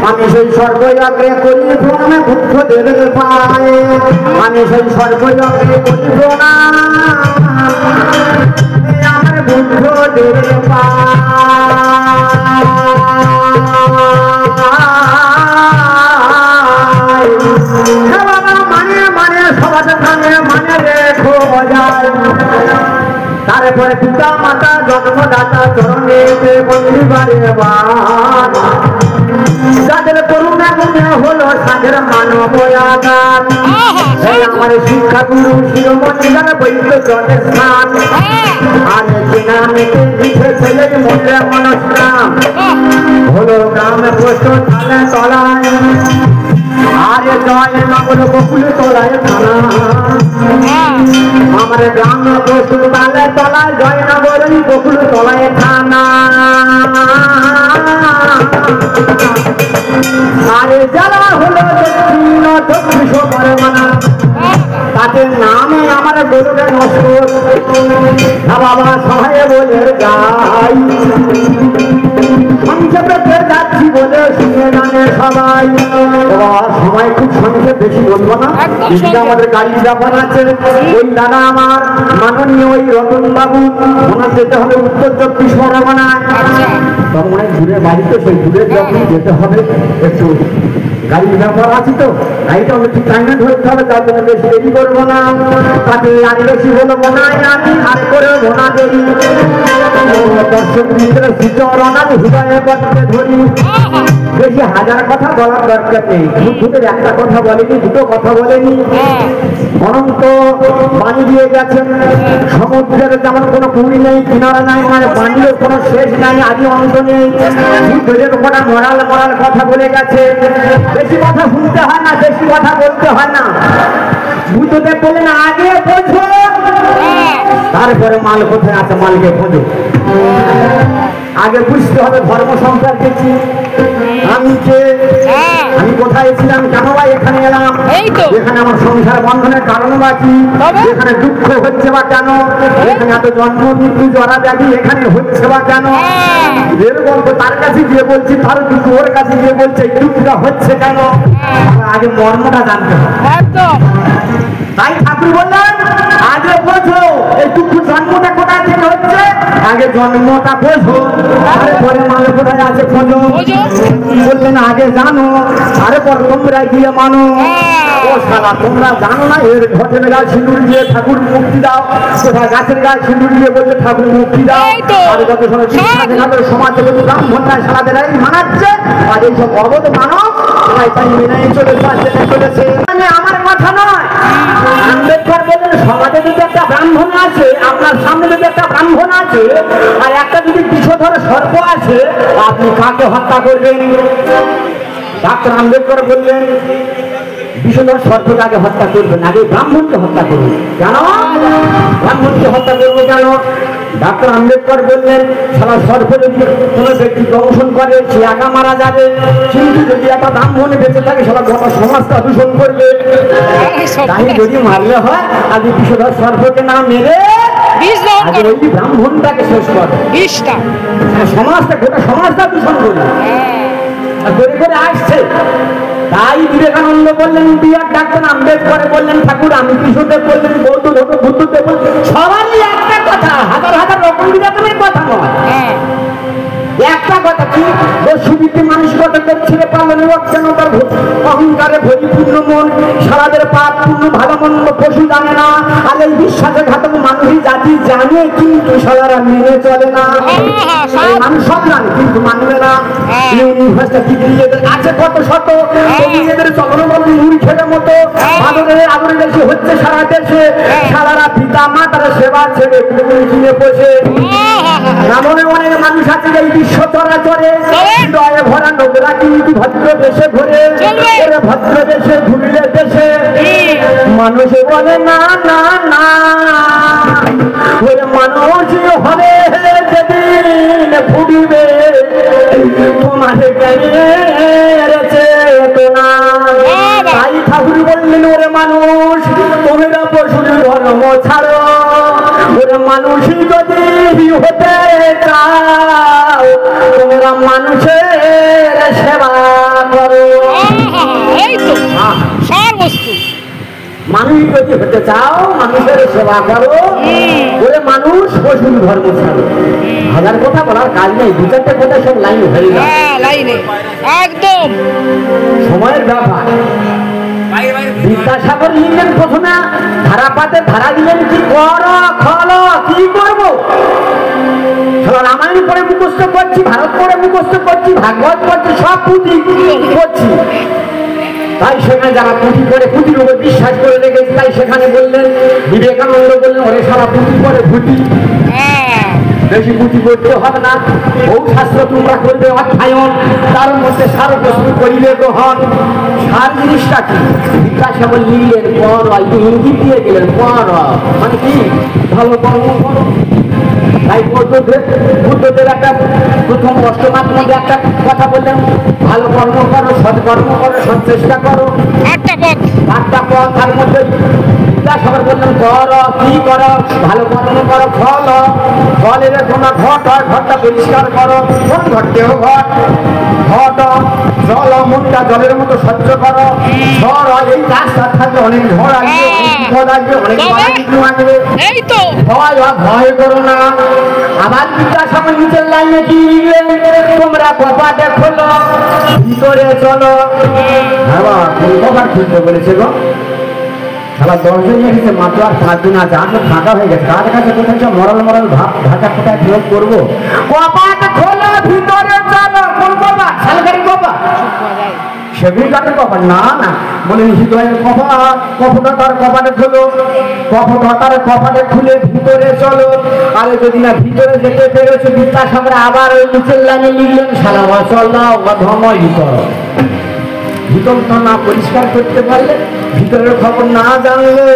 আমি সেই স্বর্গযজ্ঞে করি প্রণামে বুদ্ধদেব পায়, আমি সেই স্বর্গযজ্ঞে করি প্রণাম আমার বুদ্ধদেব পায়। বাবা মানে মানে সবাই মানে মানে রেখো বজায়। তারপরে পিতা মাতা জন্মদাতা চরণে বন্দিবারে বাদ, যাদের করুণা গুণে হলো সাধের মানব আদান। আমার শিক্ষা গুরু শিরোমণি বৈদ্য জনের স্থান, আরে চেনা মেটে দিছে ছেলের মনে মনস্কাম, হলো গ্রামে পোষ্ট থালে তলায়, আরে জয় নগর বকুল তলায় থানা। আমার গ্রামে পোষ্ট তালে তলায়, জয়নগর বকুল তলায় থানা। আরে যারা হলো দক্ষিণ 24 পরগনা, তাদের নামে আমার গরুটা নষ্ট। বাবা সবাই বলে যাই, সংক্ষেপে যাচ্ছি বলে শুনে জানে সবাই। সবাই খুব সংক্ষেপ, বেশি বলবো না, আমাদের গাড়ির ব্যাপার আছে। ওই দাদা আমার মাননীয় ওই রতন বাবু, ওনার যেতে হবে উত্তর 24 পরগনায়। তখন অনেক দূরে বাড়িতে, সেই দূরে যখন যেতে হবে একটু গাড়ির ব্যাপার আছে, তো গাড়িটা একটু টাইমে ধরতে হবে, তার জন্য বেশি দেরি করবো না। তাতে আর বেশি বলবো না, আমি আর করে ভোনা দেরি। দর্শক মিত্রের সুচরণা হৃদয়ে করতে ধরি, বেশি হাজার কথা বলার দরকার নেই। দুধের একটা কথা বলেনি, দুটো কথা বলেনি, অনন্ত বাণী দিয়ে গেছেন। সমুদ্রের যেমন কোনো কুড়ি নেই, কিনারা নাই, মানে বাণীর কোনো শেষ নাই, আদি অন্ত নেই। দুধের উপরে মরাল মরাল কথা বলে গেছে। বেশি কথা শুনতে হয় না, বেশি কথা বলতে হয় না। বুঝতে বললেন আগে বোঝো, তারপরে মাল কোথায় আছে মালকে খোঁজো। আগে বুঝতে হবে ধর্ম সম্পর্কে কি, আমি কে, আমি কোথায় ছিলাম, কেন বা এখানে এলাম, এখানে আমার সংসার বন্ধনের কারণ বা কি, এখানে দুঃখ হচ্ছে বা কেন, এখানে এত জন্ম মৃত্যু জরা ব্যাধি এখানে হচ্ছে বা কেন। এরকম তো তার কাছে গিয়ে বলছি, তার দুঃখ ওর কাছে গিয়ে বলছে এই দুঃখটা হচ্ছে কেন। আগে মর্মটা জানতে হবে। তাই ঠাকুর বললেন আগে বোঝো এই দুঃখ জন্মটা কোথায় থেকে হচ্ছে, আগে জন্মটা বোঝো, তারপরে মাল কোথায় আছে খোঁজো। বললেন আগে জানো, তারপর তোমরা গিয়ে মানো। ও শালা তোমরা জানো না, এর ঘটের গায়ে সিঁদুর দিয়ে ঠাকুর মুক্তি দাও, কোথায় গাছের গায়ে সিঁদুর দিয়ে বলছে ঠাকুর মুক্তি দাও। আর যত সময় সমাজে ব্রাহ্মণরাই সারাদের মানাচ্ছে, আর এইসব অবধ মানব তাই মেনে চলেছে। আমার কথা নয়, আম্বেদকর বলেন সমাজে যদি একটা ব্রাহ্মণ আছে, আপনার সামনে যদি একটা ব্রাহ্মণ আছে, আর একটা যদি বিষধর সর্প আছে, আপনি কাকে হত্যা করবেন? ডাক্তার আম্বেদকর বললেন বিষধর সর্পটাকে হত্যা করবেন, আগে ব্রাহ্মণকে হত্যা করবেন। কেন ব্রাহ্মণকে হত্যা করবো কেন? ডাক্তার আম্বেদকর বললেন সারা সর্ব যদি কোনো ব্যক্তি দংশন করে সে একা মারা যাবে, কিন্তু যদি একটা ব্রাহ্মণে বেঁচে থাকে সারা গোটা সমাজটা দূষণ করবে। তাই যদি মারলে হয় আগে বিষধর সর্বকে না মেরে আগে ওই ব্রাহ্মণটাকে শেষ করে, সমাজটা গোটা সমাজটা দূষণ করবে করে করে আসছে। তাই বিবেকানন্দ বললেন, বিরাট ডাক্তার আম্বেদকর বললেন, ঠাকুর রামকৃষ্ণদেব বললেন, বৌদ্ধদেব বুদ্ধদেব বললেন, সবারই একটা কথা, হাজার হাজার রকম বিবেচনের কথা নয়, একটা কথা কি সুবৃত্তি মানসিকতা ছেড়ে পালন কেন তার অহংকারে পরিপূর্ণ মন, সারাদের পাপ পূর্ণ ভালো মন্দ পশু জানে না, আর এই বিশ্বাসে ঘাতক মানুষই জাতি জানে কিন্তু সারা মেনে চলে না। মানুষ সব জানে কিন্তু মানবে না। ইউনিভার্সিটি ডিগ্রি এদের আছে কত শত, এদের চলনবন্দী মূর্খের মতো আদরের আদরে বেশি হচ্ছে সারা দেশে, সারারা পিতা মাতার সেবা ছেড়ে কিনে বসে। এমন অনেক মানুষ আছে এই বিশ্ব চরাচরে হৃদয়ে ভরা নোংরা কিন্তু ভদ্র দেশে ঘুরে, ভদ্র দেশে ঘুরলে দেশে মানুষ বলে না না না, ওরে মানুষ হবে যেদিন ফুটবে তোমার চেতনা। তাই ঠাকুর বললেন, ওরে মানুষ তোমরা পশুর ধর্ম ছাড়ো, ওরে মানুষই যদি হতে চাও তোমরা মানুষের সেবা করো। মানুষ যদি হতে চাও মানুষের সেবা করো, ওরে মানুষ পশুর ধর্ম ছাড়ো। হাজার কথা বলার কাজ নেই, দু চারটে কথা সব লাইন হয়ে যায়, একদম সময়ের ব্যাপার। বিদ্যাসাগর লিখলেন প্রথমে ধারাপাতে ধারা দিলেন কি কর খল কি করবো, রামায়ণ পড়ে মুখস্থ করছি, ভারত পড়ে মুখস্থ করছি, ভাগবত করছি, সব পুঁথি করছি। তাই সেখানে যারা পুঁথি করে পুঁথির উপর বিশ্বাস করে রেখেছে, তাই সেখানে বললেন বিবেকানন্দ বললেন, ওরে সারা পুঁথি করে পুঁথি, বেশি পুঁথি করতে হবে না, বহু শাস্ত্র তোমরা করবে অধ্যায়ন, তার মধ্যে সার প্রস্তুত করিলে গ্রহণ। সার জিনিসটা কি বিদ্যাসাগর লিখলেন পর, ইঙ্গিত দিয়ে গেলেন পর মানে কি ভালো কর্ম করো। তাই বুদ্ধদেব একটা প্রথম অষ্টমার মধ্যে একটা কথা বললেন, ভালো কর্ম করো, সৎকর্ম করো, সৎ চেষ্টা করো, আটটা পথ। তার মধ্যে বিদ্যাসাগর বললেন কর কি করো, ভালো কর্ম করো, ফল ফল এলে তোমরা ঘট হয়, ঘরটা পরিষ্কার করো, কোন ঘটকেও ঘট ঘট জল মনটা জলের মতো স্বচ্ছ করো, ঝড় হয় এই রাস্তা থাকলে অনেক ঝড় আসবে, বিপদ আসবে, অনেক আসবে, ভয় ভয় করো না। আবার বিদ্যাসাগর নিচের লাইনে কি লিখলেন, তোমরা কপাটে খোলো ভিতরে চলো। হ্যাঁ কোন কপাট খুলতে বলেছে গো, সারা 10 জন গেছে মাত্র, আর 5 জন আছে, আর ফাঁকা হয়ে গেছে। কার কাছে কোথায় মরাল মরাল ভাষা কোথায় প্রয়োগ করবো? কপাট খোলো ভিতরে চলো। কোন কপাট? সালগাড়ি কপাট, সেগুলি কাঠের কপাট না, না বলেন হৃদয়ের কপাট, কপটা তার কপাটে খোলো, কপটা তার কপাটে খুলে ভিতরে চলো। আরে যদি না ভিতরে যেতে পেরেছো, বিদ্যাসাগর আবার ওই নিচের লাইনে লিখলেন, সারা অচল্লা অধমই করো। ভিতরটা না পরিষ্কার করতে পারলে, ভিতরের খবর না জানলে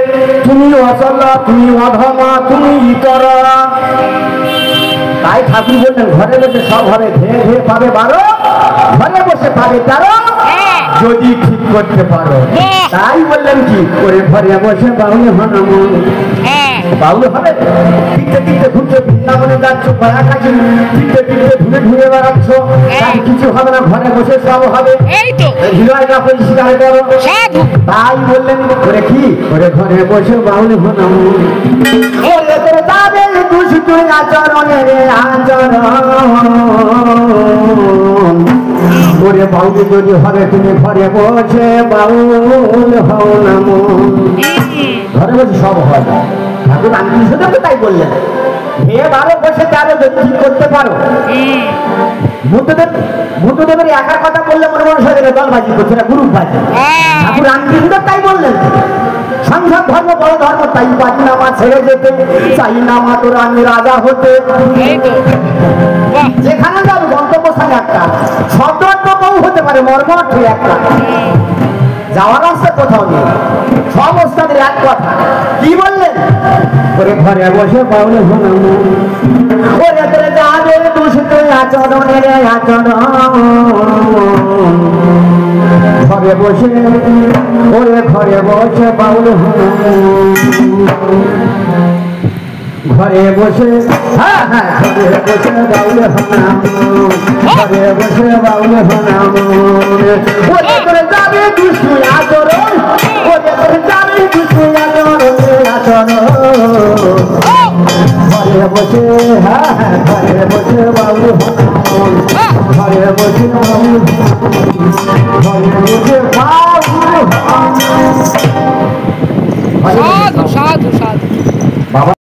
তুমি অচল্লা, তুমি অধমা, তুমি ইতর। তাই ঠাকুর বললেন ঘরে বসে সব হবে, ধেয়ে ধেয়ে পাবে 12, ঘরে বসে পাবে 13 যদি ঠিক করতে পারো। তাই বললেন কি করে ঘরে বসে বাউল হন বাউল হবে, টিকতে টিকতে ঘুরতে বৃন্দাবনে যাচ্ছ, গয়া কাছে টিকতে টিকতে ঘুরে ঘুরে বেড়াচ্ছ, কিছু হবে না, ঘরে বসে সব হবে। হৃদয়টা পরিষ্কার করো। তাই বললেন করে কি করে ঘরে বসে বাউল হন যাবে দুষ্ট আচরণের আচরণ, ওরে বাউল যদি হবে তুমি ঘরে বসে বাউল হও না মন। ঘরে বসে সব হয়, ঠাকুর রামকৃষ্ণদেব তাই বললেন, হে 12 বসে 13 যদি ঠিক করতে পারো। বুদ্ধদেবের একার কথা বললে মনে মনে সাথে দলবাজি করছে না, গ্রুপ বাজি। ঠাকুর রামকৃষ্ণদেব তাই বললেন, সংসার ধর্ম বড় ধর্ম, তাই বাজি নামা ছেড়ে যেতে চাই না মা তোর আমি রাজা হতে। যেখানে যাবে গন্তব্যস্থান একটা, শব্দ বউ হতে পারে, মর্ম একটা, যাওয়ার রাস্তা কোথাও নেই, সব ওস্তাদের এক কথা কি বললেন, ওরে ঘরে বসে বাউল হলাম ওরে তোর যাবে দুষ্ট আচরণের আচরণ ঘরে বসে ওরে ঘরে বসে বাউল হলাম ঘরে বসে ঘরে বসে বাউল হলাম ঘরে বসে বাউল হলাম ওরে তোর যাবে দুষ্ট আচরণ ওরে তোর যাবে দুষ্ট আচরণ ঘরে বসে ঘরে বসে বাউল ঘরে বসে বাউল ঘরে বসে বাউল সাধু সাধু সাধু।